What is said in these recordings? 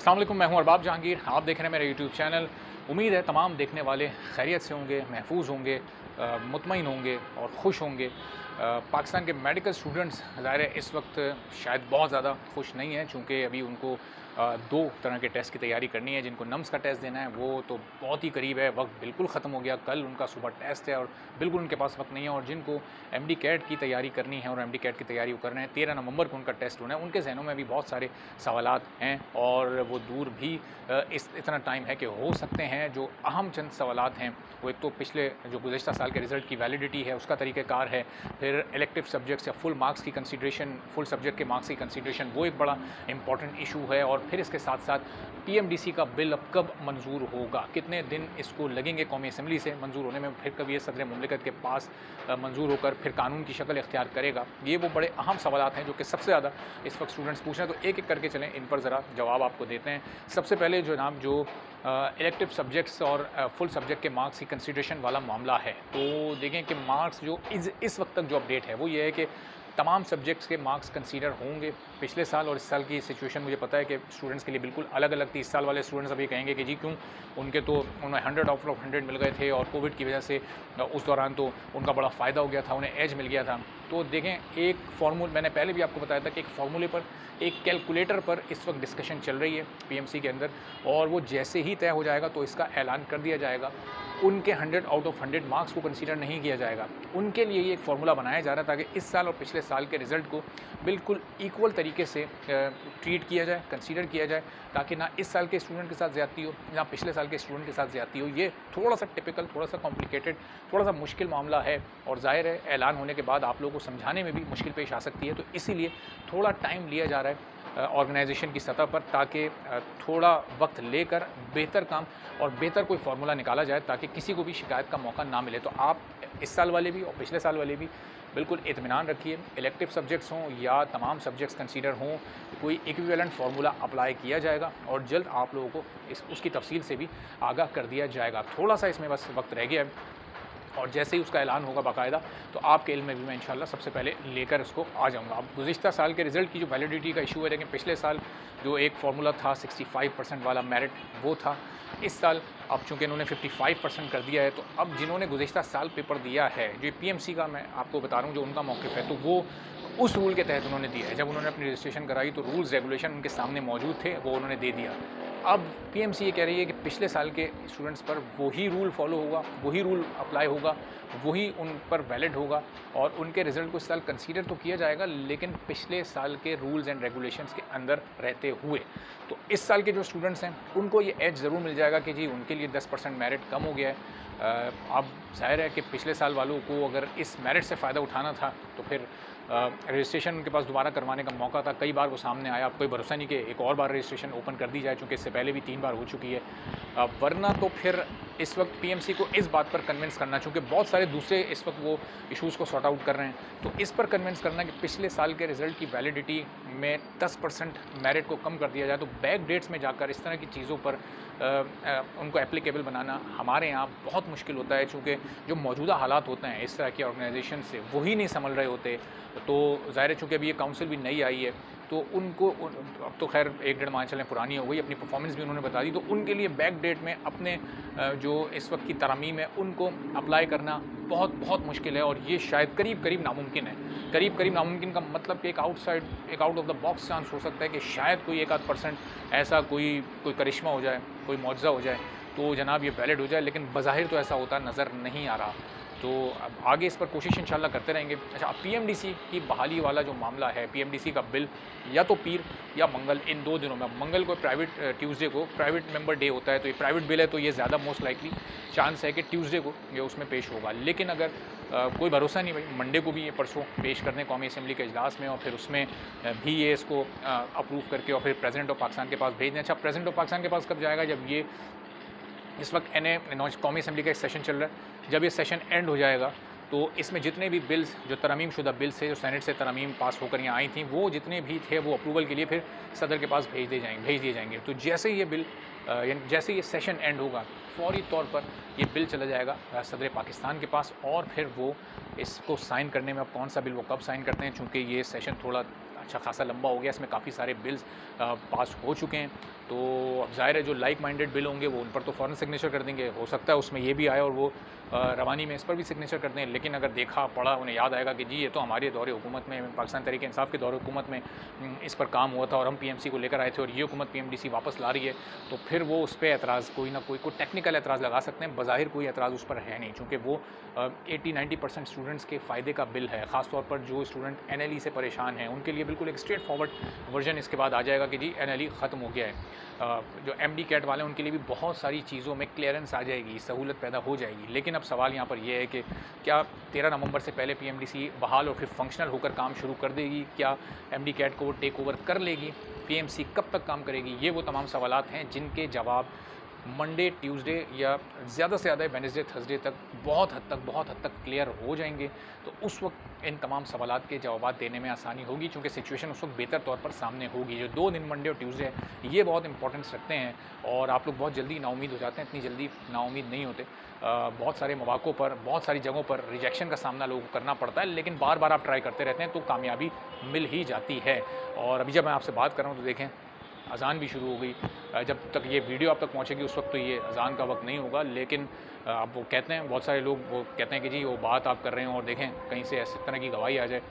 अस्सलाम वालेकुम, मैं हूं अरबाब जहांगीर। आप देख रहे हैं मेरा यूट्यूब चैनल। उम्मीद है तमाम देखने वाले खैरियत से होंगे, महफूज होंगे, मुतमईन होंगे और खुश होंगे। पाकिस्तान के मेडिकल स्टूडेंट्स ज़ाहिर है इस वक्त शायद बहुत ज़्यादा खुश नहीं हैं, चूँकि अभी उनको दो तरह के टेस्ट की तैयारी करनी है। जिनको नम्स का टेस्ट देना है वो तो बहुत ही करीब है, वक्त बिल्कुल ख़त्म हो गया। कल उनका सुबह टेस्ट है और बिल्कुल उनके पास वक्त नहीं है। और जिनको MD कैट की तैयारी करनी है और MD कैट की तैयारी वो कर रहे हैं, 13 नवंबर को उनका टेस्ट होना है, उनके जहनों में भी बहुत सारे सवालात हैं और वो दूर भी इतना टाइम है कि हो सकते हैं। जो अहम चंद सवालात हैं वो एक तो पिछले जो गुज़श्ता साल के रिज़ल्ट की वैलिडिटी है उसका तरीक़ेकार है, फिर इलेक्टिव सब्जेक्ट्स या फुल मार्क्स की कंसीडरेशन, फुल सब्जेक्ट के मार्क्स की कंसीडरेशन वो एक बड़ा इंपॉर्टेंट इशू है। और फिर इसके साथ साथ PMDC का बिल अब कब मंजूर होगा, कितने दिन इसको लगेंगे कौमी असम्बली से मंजूर होने में, फिर कब ये सदर मुमलिकत के पास मंजूर होकर फिर कानून की शक्ल इख्तियार करेगा। ये वो बड़े अहम सवालात हैं जो कि सबसे ज़्यादा इस वक्त स्टूडेंट्स पूछ रहे हैं। तो एक एक करके चलें, इन पर ज़रा जवाब आपको देते हैं। सबसे पहले जनाब जो इलेक्टिव सब्जेक्ट्स और फुल सब्जेक्ट के मार्क्स की कंसीडरेशन वाला मामला है, तो देखें कि मार्क्स जो इस वक्त तक जो अपडेट है वो ये है कि तमाम सब्जेक्ट्स के मार्क्स कंसीडर होंगे। पिछले साल और इस साल की सिचुएशन मुझे पता है कि स्टूडेंट्स के लिए बिल्कुल अलग-अलग थी। इस साल वाले स्टूडेंट्स अभी कहेंगे कि जी क्यों, उनके तो उन्हें 100 आउट ऑफ 100 मिल गए थे और कोविड की वजह से उस दौरान तो उनका बड़ा फ़ायदा हो गया था, उन्हें एज मिल गया था। तो देखें, एक फार्मूल मैंने पहले भी आपको बताया था कि एक फार्मूले पर, एक कैलकुलेटर पर इस वक्त डिस्कशन चल रही है PMC के अंदर, और वो जैसे ही तय हो जाएगा तो इसका ऐलान कर दिया जाएगा। उनके 100 आउट ऑफ 100 मार्क्स को कंसीडर नहीं किया जाएगा। उनके लिए ये एक फार्मूला बनाया जा रहा था कि इस साल और पिछले साल के रिज़ल्ट को बिल्कुल इक्वल तरीके से ट्रीट किया जाए, कंसीडर किया जाए, ताकि ना इस साल के स्टूडेंट के साथ ज़्यादती हो, ना पिछले साल के स्टूडेंट के साथ ज़्यादती हो। ये थोड़ा-सा टिपिकल, थोड़ा-सा कॉम्प्लिकेटेड, थोड़ा-सा मुश्किल मामला है और ज़ाहिर है ऐलान होने के बाद आप लोगों को समझाने में भी मुश्किल पेश आ सकती है। तो इसीलिए थोड़ा टाइम लिया जा रहा है ऑर्गेनाइजेशन की सतह पर, ताकि थोड़ा वक्त लेकर बेहतर काम और बेहतर कोई फार्मूला निकाला जाए ताकि किसी को भी शिकायत का मौका ना मिले। तो आप इस साल वाले भी और पिछले साल वाले भी बिल्कुल इत्मीनान रखिए, इलेक्टिव सब्जेक्ट्स हों या तमाम सब्जेक्ट्स कंसीडर हों, कोई इक्विवेलेंट फार्मूला अप्लाई किया जाएगा और जल्द आप लोगों को उसकी तफसील से भी आगाह कर दिया जाएगा। थोड़ा-सा इसमें बस वक्त रह गया है और जैसे ही उसका ऐलान होगा बाकायदा, तो आपके इल्म में भी मैं इंशाल्लाह सबसे पहले लेकर उसको आ जाऊँगा। अब गुज़िश्ता साल के रिज़ल्ट की जो वैलिडिटी का इशू है, लेकिन पिछले साल जो एक फार्मूला था 65% वाला मेरिट, वो था। इस साल अब चूँकि इन्होंने 55% कर दिया है, तो अब जिन्होंने गुज़िश्ता साल पेपर दिया है, जो PMC का मैं आपको बता रहा हूँ जो उनका मौक़िफ़ है, तो वो उस रूल के तहत उन्होंने दिया है। जब उन्होंने अपनी रजिस्ट्रेशन कराई तो रूल्स रेगुलेशन उनके सामने मौजूद थे, वो उन्होंने दे दिया। अब PMC ये कह रही है कि पिछले साल के स्टूडेंट्स पर वही रूल फॉलो होगा, वही रूल अप्लाई होगा, वही उन पर वैलिड होगा और उनके रिज़ल्ट को इस साल कंसीडर तो किया जाएगा, लेकिन पिछले साल के रूल्स एंड रेगुलेशंस के अंदर रहते हुए। तो इस साल के जो स्टूडेंट्स हैं उनको ये एज ज़रूर मिल जाएगा कि जी उनके लिए 10% मेरिट कम हो गया है। अब ज़ाहिर है कि पिछले साल वालों को अगर इस मेरिट से फ़ायदा उठाना था तो फिर रजिस्ट्रेशन उनके पास दोबारा करवाने का मौका था। कई बार वो सामने आया, अब कोई भरोसा नहीं कि एक और बार रजिस्ट्रेशन ओपन कर दी जाए, चूँकि इससे पहले भी 3 बार हो चुकी है। वरना तो फिर इस वक्त PMC को इस बात पर कन्विंस करना, चूँकि बहुत सारे दूसरे इस वक्त वो इश्यूज़ को सॉर्ट आउट कर रहे हैं, तो इस पर कन्विंस करना कि पिछले साल के रिज़ल्ट की वैलिडिटी में 10% मेरिट को कम कर दिया जाए। तो बैक डेट्स में जाकर इस तरह की चीज़ों पर उनको एप्लीकेबल बनाना हमारे यहाँ बहुत मुश्किल होता है, चूँकि जो मौजूदा हालात होते हैं इस तरह की ऑर्गेनाइजेशन से वही नहीं संभल रहे होते। तो ज़ाहिर है चूँकि अभी ये काउंसिल भी नई आई है, तो उनको अब तो खैर 1 डेढ़ माह चलें पुरानी हो गई, अपनी परफॉर्मेंस भी उन्होंने बता दी, तो उनके लिए बैक डेट में अपने जो इस वक्त की तरमीम है उनको अप्लाई करना बहुत बहुत मुश्किल है और ये शायद करीब नामुमकिन है। करीब नामुमकिन का मतलब कि एक out of the box chance हो सकता है कि शायद कोई 1 आध परसेंट ऐसा कोई करिश्मा हो जाए, कोई मौजज़ा हो जाए, तो जनाब ये वैलिड हो जाए, लेकिन बज़ाहिर तो ऐसा होता नज़र नहीं आ रहा। तो अब आगे इस पर कोशिश इंशाल्लाह करते रहेंगे। अच्छा, अब PMDC की बहाली वाला जो मामला है, PMDC का बिल या तो पीर या मंगल, इन 2 दिनों में, मंगल को प्राइवेट ट्यूसडे को प्राइवेट मेंबर डे होता है, तो ये प्राइवेट बिल है तो ये ज़्यादा मोस्ट लाइकली चांस है कि ट्यूसडे को ये उसमें पेश होगा। लेकिन अगर कोई भरोसा नहीं भाई, मंडे को भी ये परसों पेश करने कौमी असम्बली के इजलास में और फिर उसमें भी ये इसको अप्रूव करके और फिर प्रेसिडेंट ऑफ पाकिस्तान के पास भेज दें। अच्छा, प्रेसिडेंट ऑफ पाकिस्तान के पास कब जाएगा? जब ये इस वक्त कौमी असम्बली का एक सेशन चल रहा है, जब ये सेशन एंड हो जाएगा तो इसमें जितने भी बिल्स, जो तरमीम शुदा बिल्स थे, जो सेनेट से तरमीम पास होकर यहाँ आई थी, वो जितने भी थे वो अप्रूवल के लिए फिर सदर के पास भेज दिए जाएंगे। तो जैसे ही ये बिल जैसे ये सेशन एंड होगा, फौरी तौर पर ये बिल चला जाएगा सदर पाकिस्तान के पास और फिर वो इसको साइन करने में, अब कौन सा बिल वो कब साइन करते हैं, चूँकि ये सेशन थोड़ा अच्छा खासा लंबा हो गया, इसमें काफ़ी सारे बिल्स पास हो चुके हैं। तो अब ज़ाहिर है जो लाइक माइंडेड बिल होंगे वो उन पर तो फ़ौरन सिग्नेचर कर देंगे। हो सकता है उसमें ये भी आए और वो रवानी में इस पर भी सिग्नेचर कर दें। लेकिन अगर देखा पढ़ा उन्हें याद आएगा कि जी ये तो हमारे दौरे हुकूमत में, पाकिस्तान तहरीक इंसाफ के दौरे हुकूमत में इस पर काम हुआ था और हम पीएमसी को लेकर आए थे और ये हुकूमत पीएमडीसी वापस ला रही है, तो फिर वो उस पर एतराज़ कोई ना कोई टेक्निकल एतराज़ लगा सकते हैं। बज़ाहिर कोई एतराज़ उस पर है नहीं, चूँकि वो 80-90% स्टूडेंट्स के फ़ायदे का बिल है। ख़ास तौर पर जो स्टूडेंट एनएलई से परेशान हैं उनके लिए बिल्कुल एक स्ट्रेट फॉरवर्ड वर्जन इसके बाद आ जाएगा कि जी एनएलई ख़त्म हो गया है। जो एमडी कैट वाले हैं उनके लिए भी बहुत सारी चीज़ों में क्लियरेंस आ जाएगी, सहूलत पैदा हो जाएगी। लेकिन अब सवाल यहाँ पर यह है कि क्या 13 नवंबर से पहले पीएमडीसी बहाल और फिर फंक्शनल होकर काम शुरू कर देगी? क्या एमडी कैट को वो टेक ओवर कर लेगी? पीएमसी कब तक काम करेगी? ये वो तमाम सवालात हैं जिनके जवाब मंडे, ट्यूसडे या ज़्यादा से ज़्यादा वेडनेसडे, थर्सडे तक बहुत हद तक क्लियर हो जाएंगे। तो उस वक्त इन तमाम सवालात के जवाब देने में आसानी होगी, क्योंकि सिचुएशन उस वक्त बेहतर तौर पर सामने होगी। जो 2 दिन मंडे और ट्यूसडे है ये बहुत इंपॉर्टेंस रखते हैं और आप लोग बहुत जल्दी नाउम्मीद हो जाते हैं। इतनी जल्दी नाउम्मीद नहीं होते। बहुत सारे मौक़ों पर, बहुत सारी जगहों पर रिजेक्शन का सामना लोगों को करना पड़ता है, लेकिन बार बार आप ट्राई करते रहते हैं तो कामयाबी मिल ही जाती है। और अभी जब मैं आपसे बात कर रहा हूँ तो देखें अज़ान भी शुरू हो गई। जब तक ये वीडियो आप तक पहुँचेगी उस वक्त तो ये अज़ान का वक्त नहीं होगा, लेकिन अब वो कहते हैं, बहुत सारे लोग वो कहते हैं कि जी वो बात आप कर रहे हैं और देखें कहीं से इस तरह की गवाही आ जाए,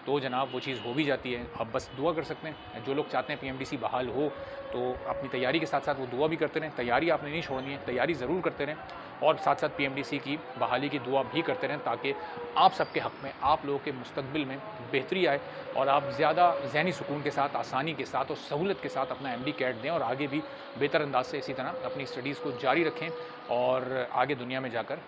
तो जनाब वो चीज़ हो भी जाती है। अब बस दुआ कर सकते हैं। जो लोग चाहते हैं पीएमडीसी बहाल हो तो अपनी तैयारी के साथ साथ वो दुआ भी करते रहें। तैयारी आपने नहीं छोड़नी है, तैयारी ज़रूर करते रहें और साथ साथ पीएमडीसी की बहाली की दुआ भी करते रहें, ताकि आप सबके हक़ में, आप लोगों के मुस्तक़बिल में बेहतरी आए और आप ज़्यादा ज़हनी सुकून के साथ, आसानी के साथ और सहूलत के साथ अपना एमडी कैट दें और आगे भी बेहतर अंदाज से इसी तरह अपनी स्टडीज़ को जारी रखें और आगे दुनिया में जाकर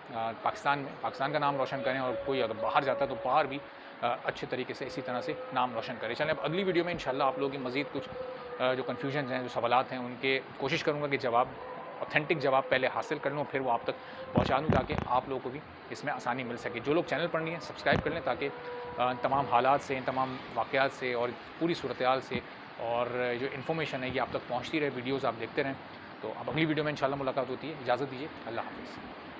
पाकिस्तान का नाम रोशन करें और कोई अगर बाहर जाता है तो बाहर भी अच्छे तरीके से इसी तरह से नाम रोशन करें। चलें अब अगली वीडियो में इंशाल्लाह आप लोगों की मज़ीद कुछ जो कन्फ्यूजन हैं, जो सवालात हैं, उनके कोशिश करूँगा कि जवाब, ऑथेंटिक जवाब पहले हासिल कर लूँ, फिर वो आप तक पहुँचा दूँ ताकि आप लोगों को भी इसमें आसानी मिल सके। जो लोग चैनल पर नहीं हैं सब्सक्राइब कर लें ताकि तमाम हालात से, तमाम वाक़यात से और पूरी सूरत-ए-हाल से और जो इन्फॉर्मेशन है ये आप तक पहुँचती रहे, वीडियोज़ आप देखते रहें। तो अब अगली वीडियो में इंशाल्लाह मुलाकात होती है। इजाज़त दीजिए। अल्लाह हाफ़िज़।